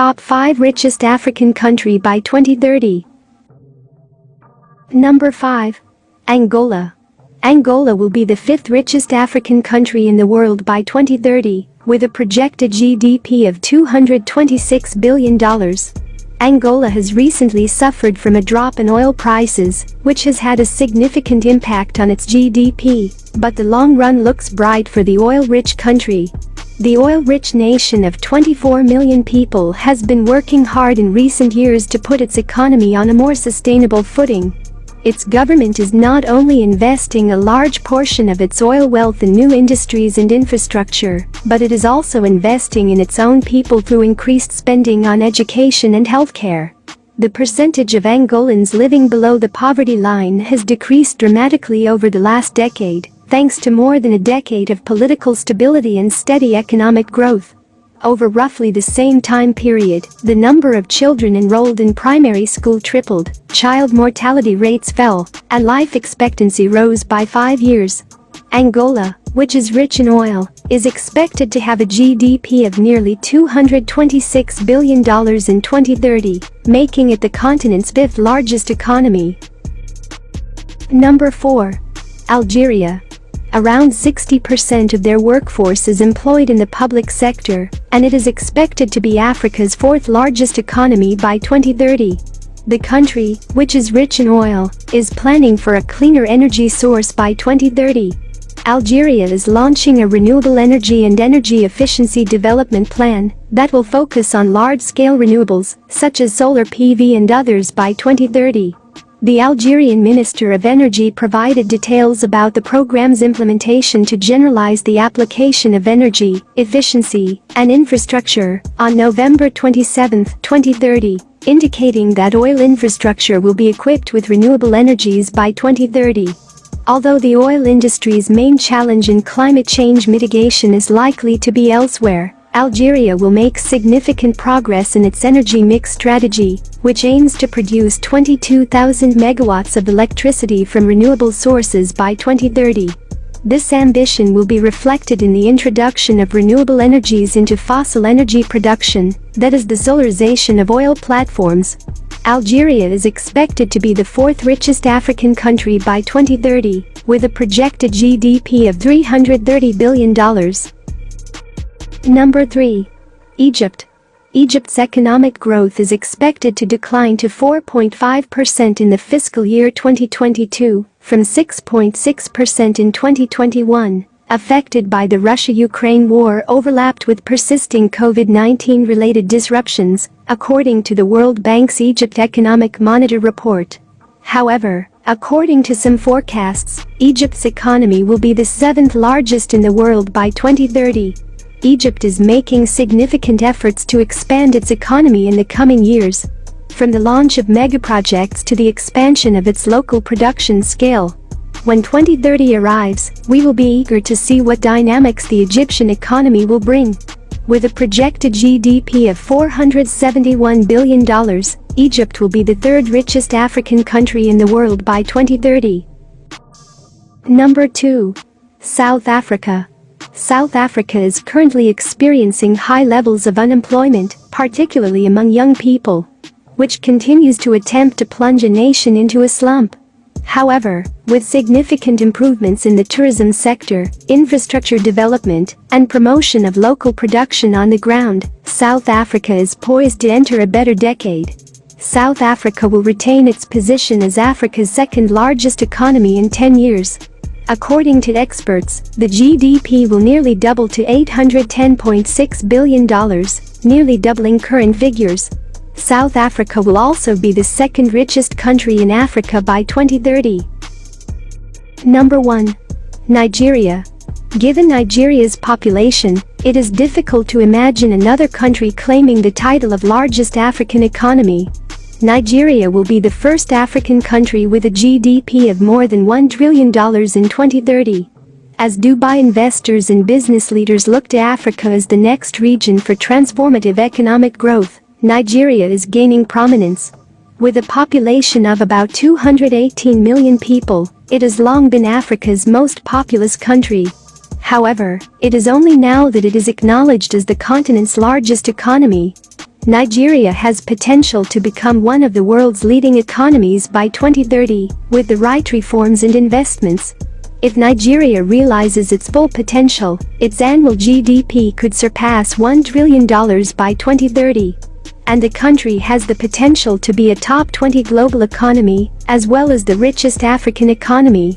top 5 richest African country by 2030. Number 5. Angola. Angola will be the 5th richest African country in the world by 2030, with a projected GDP of $226 billion. Angola has recently suffered from a drop in oil prices, which has had a significant impact on its GDP, but the long run looks bright for the oil-rich country. The oil-rich nation of 24 million people has been working hard in recent years to put its economy on a more sustainable footing. Its government is not only investing a large portion of its oil wealth in new industries and infrastructure, but it is also investing in its own people through increased spending on education and healthcare. The percentage of Angolans living below the poverty line has decreased dramatically over the last decade, thanks to more than a decade of political stability and steady economic growth. Over roughly the same time period, the number of children enrolled in primary school tripled, child mortality rates fell, and life expectancy rose by 5 years. Angola, which is rich in oil, is expected to have a GDP of nearly $226 billion in 2030, making it the continent's 5th largest economy. Number 4. Algeria. Around 60% of their workforce is employed in the public sector, and it is expected to be Africa's 4th largest economy by 2030. The country, which is rich in oil, is planning for a cleaner energy source by 2030. Algeria is launching a renewable energy and energy efficiency development plan that will focus on large-scale renewables, such as solar PV and others by 2030. The Algerian Minister of Energy provided details about the program's implementation to generalize the application of energy, efficiency, and infrastructure on November 27, 2030, indicating that oil infrastructure will be equipped with renewable energies by 2030. Although the oil industry's main challenge in climate change mitigation is likely to be elsewhere, Algeria will make significant progress in its energy mix strategy, which aims to produce 22,000 megawatts of electricity from renewable sources by 2030. This ambition will be reflected in the introduction of renewable energies into fossil energy production, that is the solarization of oil platforms. Algeria is expected to be the 4th richest African country by 2030, with a projected GDP of $330 billion. Number 3. Egypt. Egypt's economic growth is expected to decline to 4.5% in the fiscal year 2022, from 6.6% in 2021, affected by the Russia-Ukraine war overlapped with persisting COVID-19 related disruptions, according to the World Bank's Egypt Economic Monitor report. However, according to some forecasts, Egypt's economy will be the 7th largest in the world by 2030. Egypt is making significant efforts to expand its economy in the coming years. From the launch of megaprojects to the expansion of its local production scale. When 2030 arrives, we will be eager to see what dynamics the Egyptian economy will bring. With a projected GDP of $471 billion, Egypt will be the 3rd richest African country in the world by 2030. Number 2. South Africa. South Africa is currently experiencing high levels of unemployment, particularly among young people, which continues to attempt to plunge a nation into a slump. However, with significant improvements in the tourism sector, infrastructure development, and promotion of local production on the ground, South Africa is poised to enter a better decade. South Africa will retain its position as Africa's 2nd largest economy in 10 years. According to experts, the GDP will nearly double to $810.6 billion, nearly doubling current figures. South Africa will also be the 2nd richest country in Africa by 2030. Number 1. Nigeria. Given Nigeria's population, it is difficult to imagine another country claiming the title of largest African economy. Nigeria will be the first African country with a GDP of more than $1 trillion in 2030. As Dubai investors and business leaders look to Africa as the next region for transformative economic growth, Nigeria is gaining prominence. With a population of about 218 million people, it has long been Africa's most populous country. However, it is only now that it is acknowledged as the continent's largest economy. Nigeria has potential to become one of the world's leading economies by 2030, with the right reforms and investments. If Nigeria realizes its full potential, its annual GDP could surpass $1 trillion by 2030. And the country has the potential to be a top 20 global economy, as well as the richest African economy.